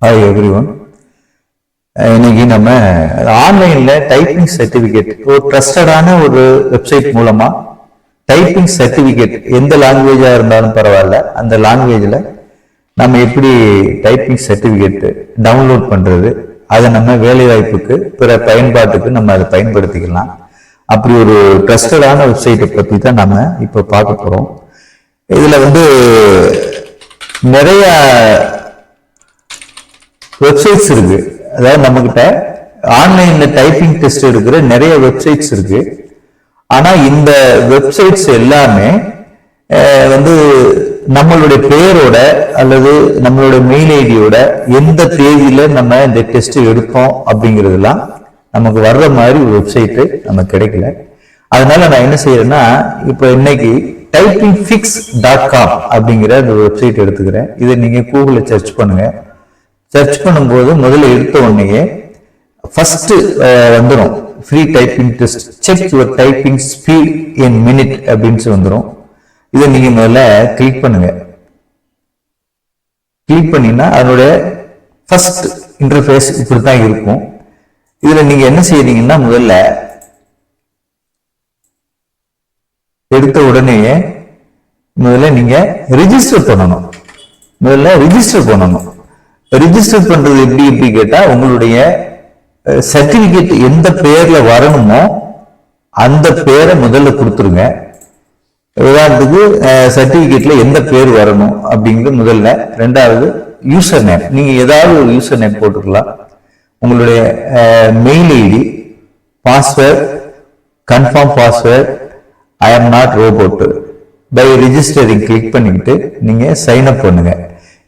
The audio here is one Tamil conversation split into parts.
Hi everyone. இன்னைக்கு நம்ம ஆன்லைன்ல டைப்பிங் சர்டிபிகேட் ஒரு ட்ரஸ்டடான ஒரு வெப்சைட் மூலமா டைப்பிங் சர்டிபிகேட் எந்த லாங்குவேஜா இருந்தாலும் பரவாயில்ல, அந்த லாங்குவேஜ்ல நம்ம எப்படி டைப்பிங் சர்டிபிகேட் டவுன்லோட் பண்றது, அதை நம்ம வேலை வாய்ப்புக்கு பிற பயன்பாட்டுக்கு நம்ம அதை பயன்படுத்திக்கலாம். அப்படி ஒரு ட்ரஸ்டடான வெப்சைட்டை பத்தி தான் நம்ம இப்ப பார்க்க போறோம். இதுல நிறைய வெப்சைட்ஸ் இருக்கு. அதாவது நம்ம கிட்ட ஆன்லைன்ல டைப்பிங் டெஸ்ட் எடுக்கிற நிறைய வெப்சைட்ஸ் இருக்கு. ஆனா இந்த வெப்சைட்ஸ் எல்லாமே நம்மளுடைய பெயரோட அல்லது நம்மளுடைய மெயில் ஐடியோட எந்த தேதியில நம்ம இந்த டெஸ்ட் எடுப்போம் அப்படிங்கிறதுலாம் நமக்கு வர்ற மாதிரி ஒரு வெப்சைட்டு நமக்கு கிடைக்கல. அதனால நான் என்ன செய்யறேன்னா, இப்ப இன்னைக்கு typingfix.com அப்படிங்கிற அந்த வெப்சைட் எடுத்துக்கிறேன். இதை நீங்க கூகுள்ல சர்ச் பண்ணுங்க. சர்ச் பண்ணும்போது முதல்ல எடுத்த உடனே ஃபர்ஸ்ட் வந்துடும் free typing test, check your typing speed in minute அப்படின்னு வந்துடும். இதை நீங்க முதல்ல கிளிக் பண்ணுங்க. கிளிக் பண்ணீங்கன்னா அதனுடைய ஃபர்ஸ்ட் இன்டர்ஃபேஸ் இப்படித்தான் இருக்கும். இதுல நீங்க என்ன செய்யறீங்கன்னா, எடுத்த உடனே முதல்ல நீங்க ரிஜிஸ்டர் பண்ணணும். ரிஜிஸ்டர் பண்றது எப்படி கேட்டா, உங்களுடைய சர்டிபிகேட் எந்த பெயர்ல வரணுமோ அந்த பெயரை முதல்ல கொடுத்துருங்க. உதாரணத்துக்கு சர்டிபிகேட்ல எந்த பேர் வரணும் அப்படிங்கிறது முதல்ல. ரெண்டாவது யூசர் நேம், நீங்க ஏதாவது ஒரு யூசர் நேம் போட்டுக்கலாம். உங்களுடைய mail ID, password, confirm password, I am not robot, by registering click பண்ணிக்கிட்டு நீங்க சைன் அப் பண்ணுங்க.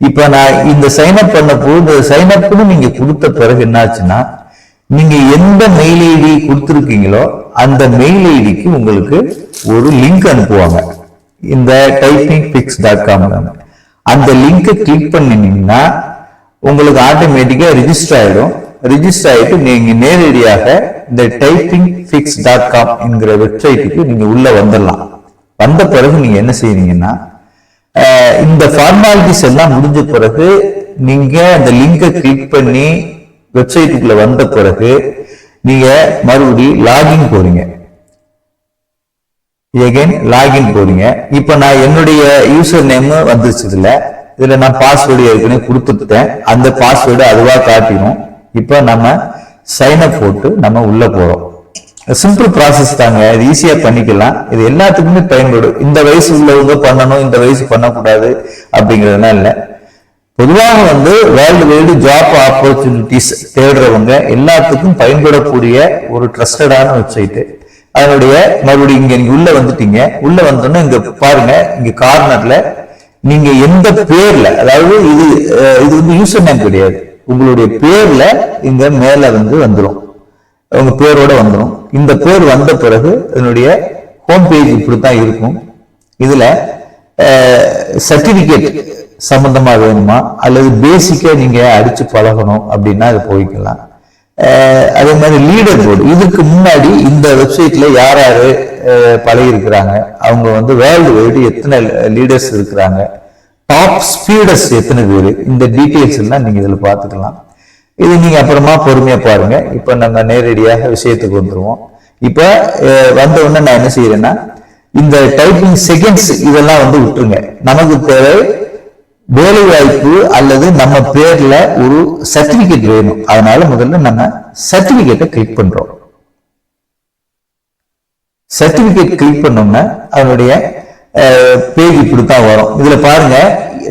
இப்ப நான் இந்த சைன் அப் பண்ண போது, சைன் அப்னு நீங்க கொடுத்த பிறகு என்னாச்சுன்னா, நீங்க எந்த மெயில் ஐடி கொடுத்துருக்கீங்களோ அந்த மெயில் ஐடிக்கு உங்களுக்கு ஒரு லிங்க் அனுப்புவாங்க. இந்த typingfix.com அந்த லிங்கை கிளிக் பண்ணீங்கன்னா உங்களுக்கு ஆட்டோமேட்டிக்கா ரிஜிஸ்டர் ஆயிடும். ரிஜிஸ்டர் ஆயிட்டு நீங்க நேரடியாக இந்த typingfix.com என்கிற வெப்சைட்டுக்கு நீங்க உள்ள வந்துடலாம். வந்த பிறகு நீங்க என்ன செய்வீங்கன்னா, இந்த ஃபார்மாலிட்டிஸ் எல்லாம் முடிஞ்ச பிறகு நீங்க அந்த லிங்கை கிளிக் பண்ணி வெப்சைட்டுக்குள்ள வந்த பிறகு நீங்க மறுபடியும் லாகின் போறீங்க. இப்ப நான் என்னுடைய யூசர் நேம் வந்துருச்சு. இதுல நான் பாஸ்வேர்டு ஏற்கனவே கொடுத்துட்டேன். அந்த பாஸ்வேர்டு அதுவா காட்டிடும். இப்ப நம்ம சைன் அப் போட்டு நம்ம உள்ள போறோம். சிம்பிள் ப்ராசஸ் தாங்க, இது ஈஸியா பண்ணிக்கலாம். இது எல்லாத்துக்குமே பயன்படும். இந்த வயசு உள்ளவங்க பண்ணணும், இந்த வயசு பண்ணக்கூடாது அப்படிங்கிறதுலாம் இல்லை. பொதுவாக வேர்ல்டு வைடு ஜாப் ஆப்பர்ச்சுனிட்டிஸ் தேடுறவங்க எல்லாத்துக்கும் பயன்படக்கூடிய ஒரு ட்ரஸ்டடான வெப்சைட். அதனுடைய மறுபடியும் இங்க உள்ள வந்துட்டீங்க. உள்ள வந்தோன்னா இங்க பாருங்க, இங்க கார்னர்ல நீங்க எந்த பேர்ல, அதாவது இது யூசர் நேம் கிடையாது, உங்களுடைய பேர்ல இங்க மேல வந்துடும், உங்க பேரோட வந்துடும். இந்த பேர் வந்த பிறகு இதனுடைய ஹோம் பேஜ் இப்படித்தான் இருக்கும். இதுல சர்டிபிகேட் சம்பந்தமா வேணுமா அல்லது பேசிக்கா நீங்க அடிச்சு பழகணும் அப்படின்னா அது போய்க்கலாம். அதே மாதிரி லீடர் போர்டு, இதுக்கு முன்னாடி இந்த வெப்சைட்ல யார் யாரு பழகி இருக்கிறாங்க, அவங்க வேர்ல்டு வைடு எத்தனை லீடர்ஸ் இருக்கிறாங்க, டாப் ஸ்பீடர்ஸ் எத்தனை பேர், இந்த டீட்டெயில்ஸ் எல்லாம் நீங்க இதுல பாத்துக்கலாம். இது நீங்க அப்புறமா பொறுமையா பாருங்க. இப்ப நம்ம நேரடியாக விஷயத்துக்கு வந்துருவோம். இப்ப வந்த உடனே நான் என்ன செய்யறேன்னா, இந்த டைப்பிங் செகண்ட்ஸ் இதெல்லாம் விட்டுருங்க. நமக்கு தேவை வேலை வாய்ப்பு அல்லது நம்ம பேர்ல ஒரு சர்டிபிகேட் வேணும். அதனால முதல்ல நம்ம சர்டிபிகேட்டை கிளிக் பண்றோம். சர்டிபிகேட் கிளிக் பண்ணோம்னா அதனுடைய பேஜ் இப்படித்தான் வரும். இதுல பாருங்க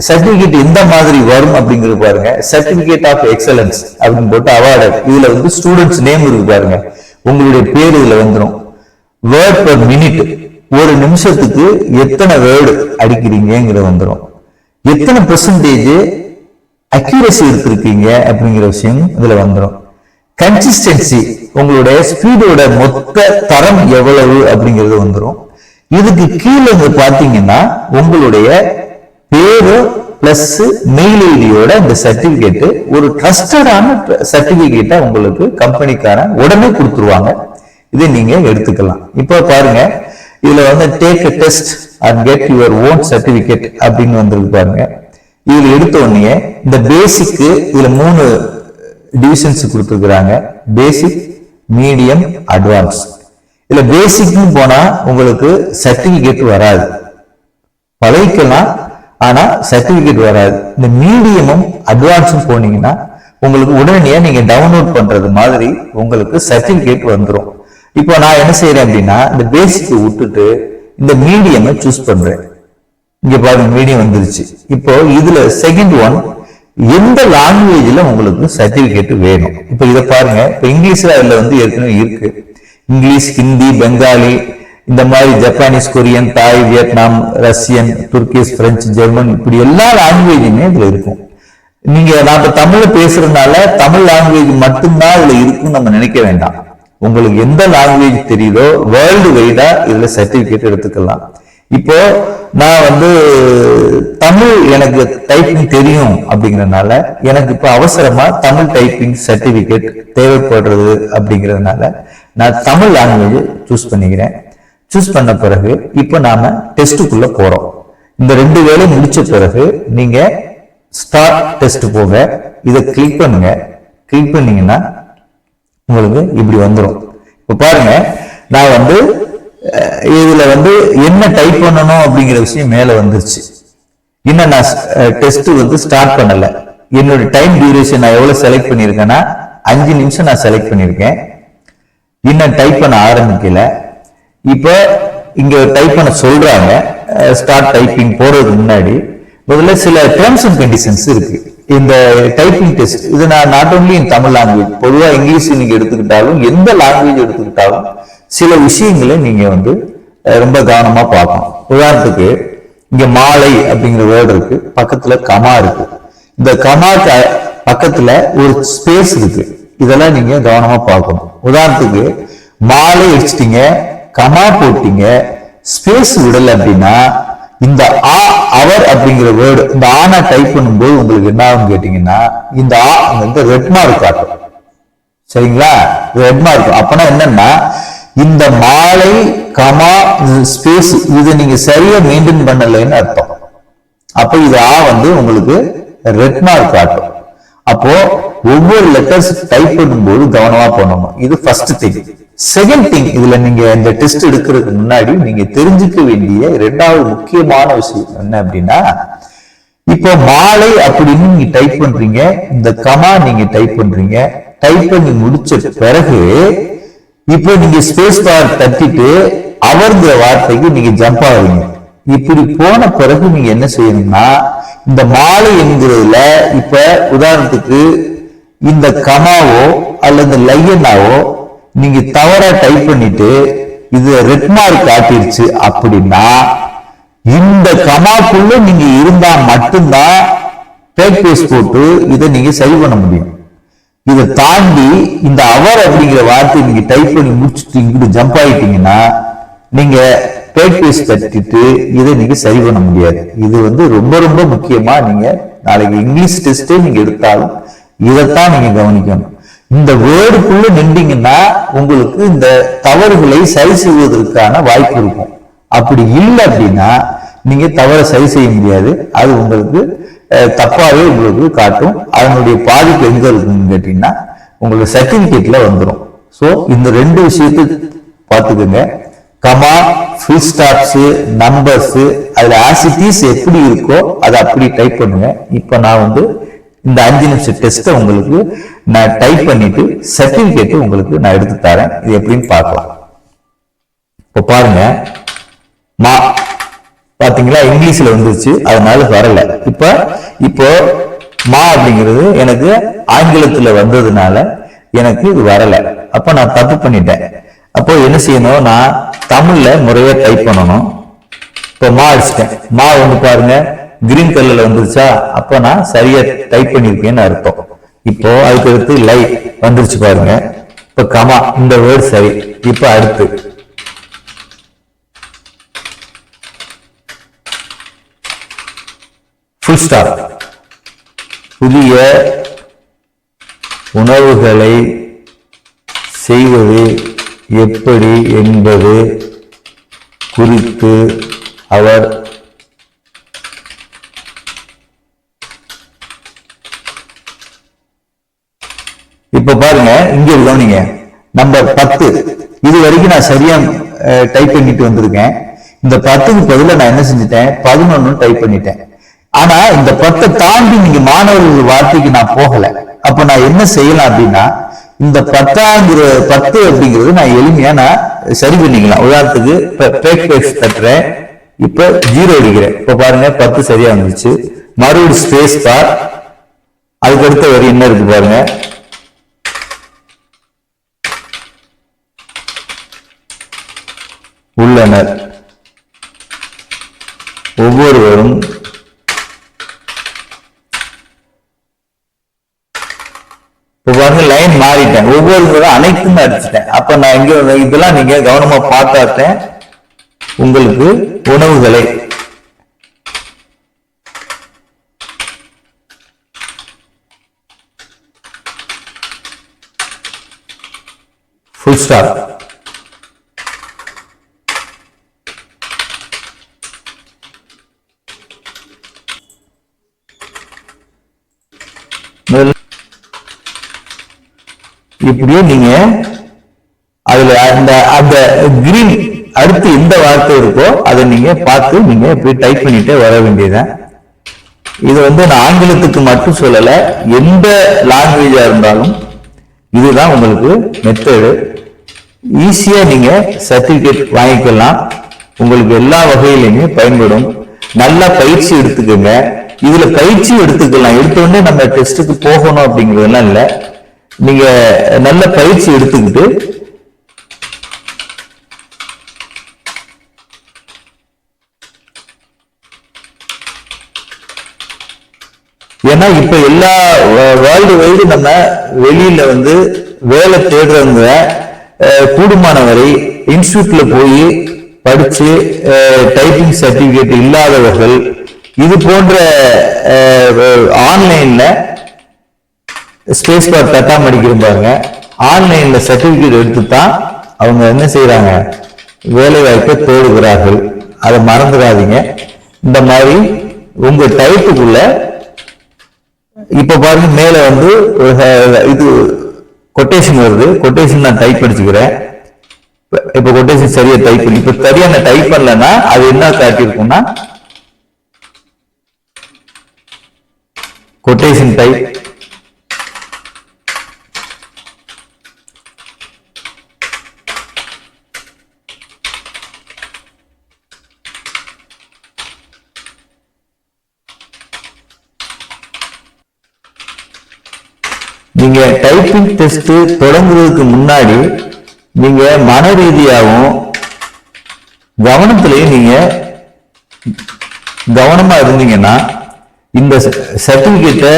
சர்டிபிகேட் எந்த மாதிரி வரும் அப்படிங்கிறது பாருங்க. சர்டிபிகேட் ஆஃப் எக்ஸலன்ஸ் அப்படின்னு போட்டு அவார்டு, இதுல ஸ்டூடெண்ட்ஸ் நேம் இருக்கு பாருங்க, உங்களுடைய பேர் இதுல வந்துடும். வேர்ட் பர் மினிட், ஒரு நிமிஷத்துக்கு எத்தனை வேர்டு அடிக்கிறீங்கிறது வந்துடும். எத்தனை பெர்சன்டேஜ் அக்யூரசி எடுத்திருக்கீங்க அப்படிங்கிற விஷயம் இதுல வந்துடும். கன்சிஸ்டன்சி, உங்களுடைய ஸ்பீடோட மொத்த தரம் எவ்வளவு அப்படிங்கிறது வந்துடும். இதுக்கு கீழே பாத்தீங்கன்னா உங்களுடைய பேரு பிளஸ் மெயில் ஐடியோட இந்த சர்டிபிகேட் ஒரு ட்ரஸ்டடான சர்டிபிகேட்டா உங்களுக்கு கம்பெனிக்காரன் உடனே கொடுத்துருவாங்க. இதை நீங்க எடுத்துக்கலாம். இப்ப பாருங்க, இதுல take a test and get your own certificate அப்படின்னு வந்திருக்கு பாருங்க. இதுல எடுத்த உடனே இந்த பேசிக்கு இதுல 3 டிவிஷன்ஸ் கொடுத்துருக்காங்க. பேசிக், மீடியம், அட்வான்ஸ். இதுல பேசிக்னு போனா உங்களுக்கு சர்டிபிகேட் வராது, பழகிக்கலாம், ஆனா சர்டிபிகேட் வராது. இந்த மீடியமும் அட்வான்ஸும் போனீங்கன்னா உங்களுக்கு உடனே நீங்க டவுன்லோட் பண்றது மாதிரி உங்களுக்கு சர்டிபிகேட் வந்துடும். இப்போ நான் என்ன செய்யறேன் அப்படின்னா இந்த பேசிக் விட்டுட்டு இந்த மீடியம் சூஸ் பண்றேன். இங்க பாருங்க மீடியம் வந்துருச்சு. இப்போ இதுல செகண்ட் ஒன் எந்த லாங்குவேஜ்ல உங்களுக்கு சர்டிபிகேட் வேணும். இப்ப இதை பாருங்க, இப்ப இங்கிலீஷ்ல அதுல ஏற்கனவே இருக்கு. இங்கிலீஷ், ஹிந்தி, பெங்காலி, இந்த மாதிரி ஜப்பானீஸ், கொரியன், தாய், Vietnam, Russian, Turkish, French, German, இப்படி எல்லா லாங்குவேஜுமே இதுல இருக்கும். நீங்க நாம தமிழ்ல பேசுறதுனால தமிழ் லாங்குவேஜ் மட்டும்தான் இதுல இருக்குன்னு நம்ம நினைக்க வேண்டாம். உங்களுக்கு எந்த லாங்குவேஜ் தெரியுதோ வேர்ல்டு வைடா இதுல சர்டிபிகேட் எடுத்துக்கலாம். இப்போ நான் தமிழ் எனக்கு டைப்பிங் தெரியும் அப்படிங்கறதுனால எனக்கு இப்ப அவசரமா தமிழ் டைப்பிங் சர்டிபிகேட் தேவைப்படுறது அப்படிங்கறதுனால நான் தமிழ் லாங்குவேஜ் சூஸ் பண்ணிக்கிறேன். சூஸ் பண்ண பிறகு இப்ப நாம டெஸ்டுக்குள்ள போறோம். இந்த 2 வேலை முடிச்ச பிறகு நீங்க ஸ்டார்ட் டெஸ்ட் போக இதை கிளிக் பண்ணுங்க. கிளிக் பண்ணீங்கன்னா உங்களுக்கு இப்படி வந்துடும். இப்ப பாருங்க, நான் இதுல என்ன டைப் பண்ணணும் அப்படிங்கிற விஷயம் மேல வந்துருச்சு. இன்னும் நான் டெஸ்ட் ஸ்டார்ட் பண்ணல. என்னோட டைம் டியூரேஷன் நான் எவ்வளவு செலக்ட் பண்ணிருக்கேன்னா 5 நிமிஷம் நான் செலக்ட் பண்ணிருக்கேன். இன்னும் டைப் பண்ண ஆரம்பிக்கல. இப்ப இங்க டைப் பண்ண சொல்றாங்க. ஸ்டார்ட் டைப்பிங் போறதுக்கு முன்னாடி முதல்ல சில டேர்ம்ஸ் அண்ட் கண்டிஷன்ஸ் இருக்கு. இந்த டைப்பிங் டெஸ்ட் இது நான் not only in Tamil language, பொதுவா இங்கிலீஷ் நீங்க எடுத்துக்கிட்டாலும் எந்த லாங்குவேஜ் எடுத்துக்கிட்டாலும் சில விஷயங்களை நீங்க ரொம்ப கவனமா பார்க்கணும். உதாரணத்துக்கு இங்க மாலை அப்படிங்கிற வேர்டு இருக்கு, பக்கத்துல கமா இருக்கு. இந்த கமாக்கு பக்கத்துல ஒரு ஸ்பேஸ் இருக்கு. இதெல்லாம் நீங்க கவனமா பார்க்கணும். உதாரணத்துக்கு மாலை அடிச்சிட்டீங்க, கமா போட்டீங்க, ஸ்பேஸ் விடல அப்படின்னா இந்த அவர் அப்படிங்கிற வேர்டு இந்த ஆனா டைப் பண்ணும்போது உங்களுக்கு என்ன ஆகும் கேட்டீங்கன்னா இந்த ரெட் மார்க் காட்டும். சரிங்களா? Red mark. அப்பனா என்னன்னா இந்த மாலை கமா ஸ்பேஸ் இதை நீங்க சரியா மெயின்டைன் பண்ணலைன்னு அர்த்தம். அப்ப இது உங்களுக்கு ரெட் மார்க் காட்டும். அப்போ ஒவ்வொரு லெட்டர்ஸ் டைப் பண்ணும்போது கவனமா பண்ணணும். இது ஃபர்ஸ்ட் திங். செகண்ட் திங், இதுல நீங்க இந்த டெஸ்ட் எடுக்கிறதுக்கு முன்னாடி நீங்க தெரிஞ்சுக்க வேண்டிய 2வது முக்கியமான விஷயம் என்ன அப்படின்னா, இப்போ மாலை அப்படின்னு நீங்க டைப் பண்றீங்க, இந்த கமா நீங்க டைப் பண்றீங்க. டைப் பண்ணி முடிச்ச பிறகு இப்போ நீங்க ஸ்பேஸ் பார் தட்டிட்டு அவர்ங்கிற வார்த்தைக்கு நீங்க ஜம்ப் ஆகுறீங்க. இப்படி போன பிறகு நீங்க என்ன செய்யணும்னா இந்த மாலை என்கிறதுல இப்ப உதாரணத்துக்கு இந்த கமாவோ அல்லது லையனாவோ நீங்க தவறா டைப் பண்ணிட்டு இது ரெட் மார்க் காட்டிருச்சு அப்படின்னா இந்த கமாக்குள்ள நீங்க இருந்தா மட்டும்தான் டேக் பேஸ் போட்டு இதை நீங்க சரி பண்ண முடியும். இதை தாண்டி இந்த அவர் அப்படிங்கிற வார்த்தை நீங்க டைப் பண்ணி முடிச்சுட்டு இங்கிட்டு ஜம்ப் ஆயிட்டீங்கன்னா நீங்க டேக் பேஸ் தட்டிட்டு இதை நீங்க சரி பண்ண முடியாது. இது ரொம்ப ரொம்ப முக்கியமா நீங்க நாளைக்கு இங்கிலீஷ் டெஸ்டே நீங்க எடுத்தாலும் இதைத்தான் நீங்க கவனிக்கணும். இந்த வேர்டுக்குள்ள நின்றீங்கன்னா உங்களுக்கு இந்த தவறுகளை சரி செய்வதற்கான வாய்ப்பு இருக்கும். அப்படி இல்லை அப்படின்னா நீங்க தவறை சரி செய்ய முடியாது. அது உங்களுக்கு தப்பாவே உங்களுக்கு காட்டும். அதனுடைய பாதிப்பு எங்க இருக்குன்னு கேட்டீங்கன்னா உங்களுக்கு சர்டிபிகேட்ல வந்துடும். சோ இந்த 2 விஷயத்தை பார்த்துக்கோங்க. கமா, ஃபுல் ஸ்டாப்ஸ், நம்பர்ஸ், அதுல ஆசிட்டிஸ் எப்படி இருக்கோ அதை அப்படி டைப் பண்ணுங்க. இப்ப நான் இந்த 5 நிமிஷம் டெஸ்ட்டை உங்களுக்கு நான் டைப் பண்ணிட்டு சர்டிபிகேட் உங்களுக்கு நான் எடுத்து தரேன். இது எப்படின்னு பார்க்கலாம். இப்ப பாருங்க, மா பாத்தீங்களா இங்கிலீஷ்ல வந்துருச்சு, அதனால வரல. இப்போ மா அப்படிங்கிறது எனக்கு ஆங்கிலத்துல வந்ததுனால எனக்கு இது வரல. அப்ப நான் தப்பு பண்ணிட்டேன். அப்போ என்ன செய்யணும், நான் தமிழ்ல முறையா டைப் பண்ணணும். இப்போ மா அடிச்சிட்டேன். மா பாருங்க கிரீன் கலர்ல வந்துருச்சா, அப்ப நான் சரியா டைப் பண்ணிருக்கேன்னு அர்த்தம். இப்போ அதுக்கு அடுத்து லை வந்துருச்சு பாருங்க. இப்ப கமா இந்த வேர்டு சரி. இப்ப அடுத்து ஃபுல் ஸ்டாப். புதிய உணவுகளை செய்வது எப்படி என்பது குறித்து அவர் இப்ப பாருங்க, இங்க கவனிங்க, நம்பர் 10 இது வரைக்கும் நான் சரியா டைப் பண்ணிட்டு வந்திருக்கேன். இந்த 10க்கு பதிலா நான் என்ன செஞ்சுட்டேன், 11 டைப் பண்ணிட்டேன். ஆனா இந்த 10 தாண்டி நீங்க மாணவர்கள் வார்த்தைக்கு நான் போகல. அப்ப நான் என்ன செய்யலாம் அப்படின்னா, இந்த 10 அப்படிங்கிறது நான் எளிமையா நான் சரி பண்ணிக்கலாம். உதாரணத்துக்கு தட்டுறேன், இப்ப 0 அடிக்கிறேன். இப்ப பாருங்க 10 சரியா வந்துச்சு. மறுபடியும் ஸ்பேஸ் பார், அதுக்கு அடுத்த வரி என்ன இருக்கு பாருங்க, உள்ளனர் ஒவ்வொருவரும் பாருங்க லைன் மாறிட்டேன், ஒவ்வொருவரும் அனைத்தும் அடிச்சுட்டேன். அப்ப நான் இங்க இதெல்லாம் நீங்க கவனமா பார்த்தாட்டேன். உங்களுக்கு உணவுகளை ஃபுல் ஸ்டாப். இப்படியே நீங்க அதுல அந்த கிரீன் அடுத்து எந்த வார்த்தை இருக்கோ அதை நீங்க பார்த்து நீங்க இப்படி டைப் பண்ணிட்டே வர வேண்டியதுதான். இது நான் ஆங்கிலத்துக்கு மட்டும் சொல்லல, எந்த லாங்குவேஜா இருந்தாலும் இதுதான் உங்களுக்கு மெத்தடு. ஈஸியா நீங்க சர்டிபிகேட் வாங்கிக்கலாம், உங்களுக்கு எல்லா வகையிலுமே பயன்படும். நல்லா பயிற்சி எடுத்துக்கோங்க. இதுல பயிற்சி எடுத்துக்கலாம், எடுத்தோடனே நம்ம டெஸ்ட்டுக்கு போகணும் அப்படிங்கிறதுலாம் இல்லை. நீங்க நல்ல பயிற்சி எடுத்துக்கிட்டு ஏன்னா இப்ப எல்லா வேர்ல்டு வைடு நம்ம வெளியில வேலை தேடுறவங்க கூடுமான வரை இன்ஸ்டியூட்ல போய் படிச்சு டைப்பிங் சர்டிபிகேட் இல்லாதவர்கள் இது போன்ற ஆன்லைன்ல ஸ்பேஸ் பார் தட்டாம அடிக்கிறோம் பாருங்க, ஆன்லைன்ல சர்டிபிகேட் எடுத்துதான் அவங்க என்ன செய்யறாங்க, வேலை வாய்ப்பை தேடுகிறார்கள். அதை மறந்துடாதீங்க. இந்த மாதிரி உங்க டைப்புக்குள்ள இப்ப பாருங்க மேல இது கொட்டேஷன் வருது. கொட்டேஷன் நான் டைப் அடிச்சுக்கிறேன். இப்ப கொட்டேஷன் சரியா டைப் பண்ணி இப்ப சரியா நான் டைப் பண்ணலன்னா அது என்ன காட்டியிருக்கும்னா கொட்டேஷன் டைப். நீங்க டைப்பிங் டெஸ்ட் தொடங்குறதுக்கு முன்னாடி நீங்க மன ரீதியாகவும் கவனத்திலையும் நீங்க கவனமா இருந்தீங்கன்னா இந்த சர்டிபிகேட்டை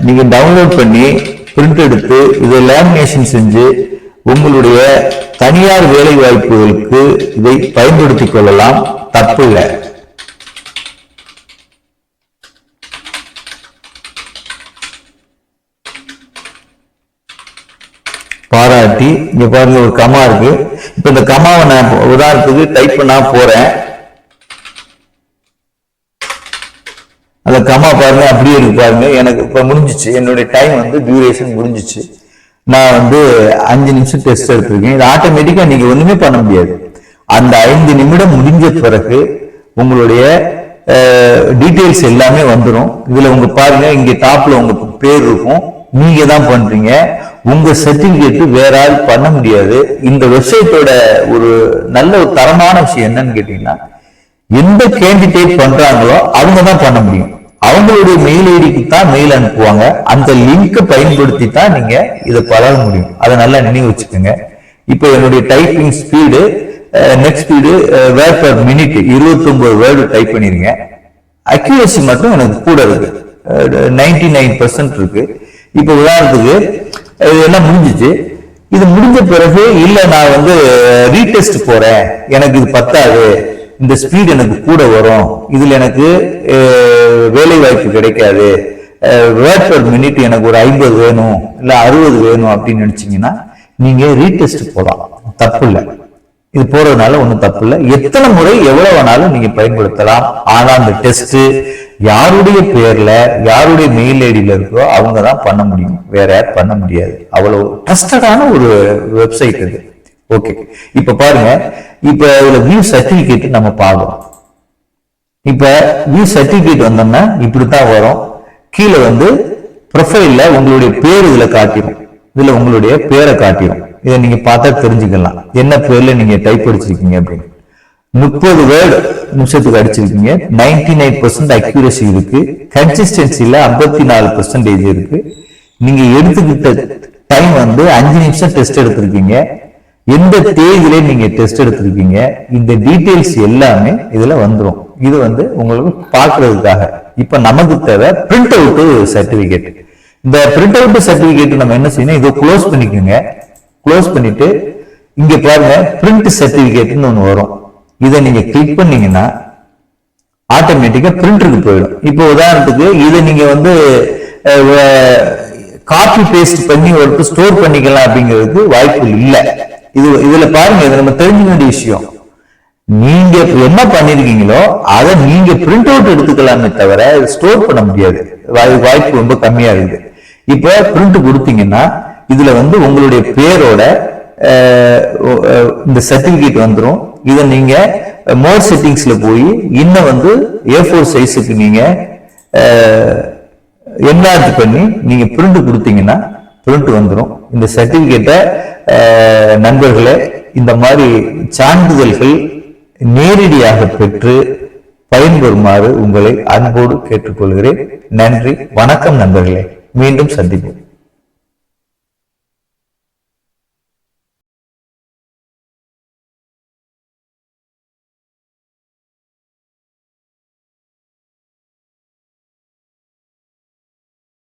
நீங்க டவுன்லோட் பண்ணி பிரிண்ட் எடுத்து இதை லேமினேஷன் செஞ்சு உங்களுடைய தனியார் வேலை வாய்ப்புகளுக்கு இதை பயன்படுத்திக் கொள்ளலாம், தப்பு இல்லை. பாராட்டி இங்க பாருங்க ஒரு கமா இருக்கு. இப்ப இந்த கமாவை நான் உதாரணத்துக்கு டைப் பண்ண போறேன். அந்த கமா பாருங்க அப்படியே இருக்கு பாருங்க. எனக்கு இப்ப முடிஞ்சிச்சு, என்னுடைய டைம் டியூரேஷன் முடிஞ்சிச்சு. நான் 5 நிமிஷம் டெஸ்ட் எடுத்திருக்கேன். இது ஆட்டோமேட்டிக்கா நீங்க ஒண்ணுமே பண்ண முடியாது. அந்த 5 நிமிடம் முடிஞ்ச பிறகு உங்களுடைய டீடைல்ஸ் எல்லாமே வந்துடும். இதுல உங்க பாருங்க இங்க டாப்ல உங்க பேர் இருக்கும், நீங்க தான் பண்றீங்க. உங்க சர்டிபிகேட் வேற ஆள் பண்ண முடியாது. இந்த வெப்சைட்டோட ஒரு நல்ல ஒரு தரமான விஷயம் என்னன்னு கேட்டீங்கன்னா, எந்த கேண்டிடேட் பண்றாங்களோ அவங்க தான் பண்ண முடியும். அவங்களுடைய மெயில் ஐடிக்கு தான் மெயில் அனுப்புவாங்க. அந்த லிங்கை பயன்படுத்தி தான் நீங்க இதை பழக முடியும். அதை நல்லா நினைவு வச்சுக்கோங்க. இப்போ என்னுடைய typing speed net speed word per minute 29 word type பண்ணிருங்க. அக்யூரசி மட்டும் எனக்கு கூட இருக்கு, 99% இருக்கு. இப்ப உதாரணத்துக்கு இதெல்லாம் முடிஞ்சிச்சு. இது முடிஞ்ச பிறகு இல்ல நான் ரீடெஸ்ட் போறேன், எனக்கு இது பத்தாது, இந்த ஸ்பீட் எனக்கு கூட வரும், இதுல எனக்கு வேலை வாய்ப்பு கிடைக்காது, வேர்ட் பர் மினிட் எனக்கு ஒரு 50 வேணும் இல்ல 60 வேணும் அப்படின்னு நினைச்சீங்கன்னா நீங்க ரீடெஸ்ட் போலாம், தப்பு இல்லை. இது போறதுனால ஒண்ணும் தப்பு இல்லை. எத்தனை முறை எவ்வளவு வேணாலும் நீங்க பயன்படுத்தலாம். ஆனா அந்த டெஸ்ட் யாருடைய பேர்ல யாருடைய மெயில் ஐடியில இருக்கோ அவங்க தான் பண்ண முடியும், வேற யார் பண்ண முடியாது. அவ்வளவு ட்ரஸ்டடான ஒரு வெப்சைட் இது. ஓகே, இப்ப பாருங்க, இப்ப இதுல வியூ சர்டிபிகேட் நம்ம பார்க்கணும். இப்ப வியூ சர்டிபிகேட் வந்தோம்னா இப்படித்தான் வரும். கீழே ப்ரொஃபைல்ல உங்களுடைய பேர் இதுல காட்டிடும், இதுல உங்களுடைய பேரை காட்டிடும். இதை நீங்க பார்த்தா தெரிஞ்சுக்கலாம் என்ன பேர்ல நீங்க டைப் அடிச்சிருக்கீங்க அப்படின்னு. 30 வேர்டு நிமிஷத்துக்கு அடிச்சிருக்கீங்க. 99% அக்யூரசி இருக்கு. கன்சிஸ்டன்சில 54% இருக்கு. நீங்க எடுத்துக்கிட்ட டைம் 5 நிமிஷம் டெஸ்ட் எடுத்திருக்கீங்க. எந்த தேதியில நீங்க டெஸ்ட் எடுத்திருக்கீங்க, இந்த டீடைல்ஸ் எல்லாமே இதுல வந்துடும். இது உங்களுக்கு பாக்குறதுக்காக. இப்ப நமக்கு தேவை பிரிண்ட் அவுட் சர்டிபிகேட். இந்த பிரிண்ட் அவுட் சர்டிபிகேட் நம்ம என்ன செய்யணும், இதை க்ளோஸ் பண்ணிக்கோங்க. க்ளோஸ் பண்ணிட்டு இங்க பாருங்க பிரிண்ட் சர்டிபிகேட்னு ஒண்ணு வரும். இதை நீங்க கிளிக் பண்ணீங்கன்னா ஆட்டோமேட்டிக்கா பிரிண்டருக்கு போயிடும். இப்போ உதாரணத்துக்கு இதை நீங்க காப்பி பேஸ்ட் பண்ணி ஒரு ஸ்டோர் பண்ணிக்கலாம் அப்படிங்கிறதுக்கு வாய்ப்பு இல்லை. இதுல பாருங்க, இது நம்ம தெரிஞ்சுக்க வேண்டிய விஷயம். நீங்க என்ன பண்ணிருக்கீங்களோ அதை நீங்க பிரிண்ட் அவுட் எடுத்துக்கலாமே தவிர ஸ்டோர் பண்ண முடியாது. வாய்ப்பு ரொம்ப கம்மியா இருக்குது. இப்ப பிரிண்ட் கொடுத்தீங்கன்னா இதுல உங்களுடைய பேரோட இந்த சர்டிபிகேட் வந்துடும். இதை நீங்க மோர் செட்டிங்ஸ்ல போய் இன்னும் A4 சைஸுக்கு நீங்க என்லார்ஜ் பண்ணி நீங்க பிரிண்ட் கொடுத்தீங்கன்னா பிரிண்ட் வந்துடும். இந்த சர்டிபிகேட்டை நண்பர்களே, இந்த மாதிரி சான்றிதழ்கள் நேரடியாக பெற்று பயன்பெறுமாறு உங்களை அன்போடு கேட்டுக்கொள்கிறேன். நன்றி, வணக்கம் நண்பர்களே. மீண்டும் சந்திப்போம்.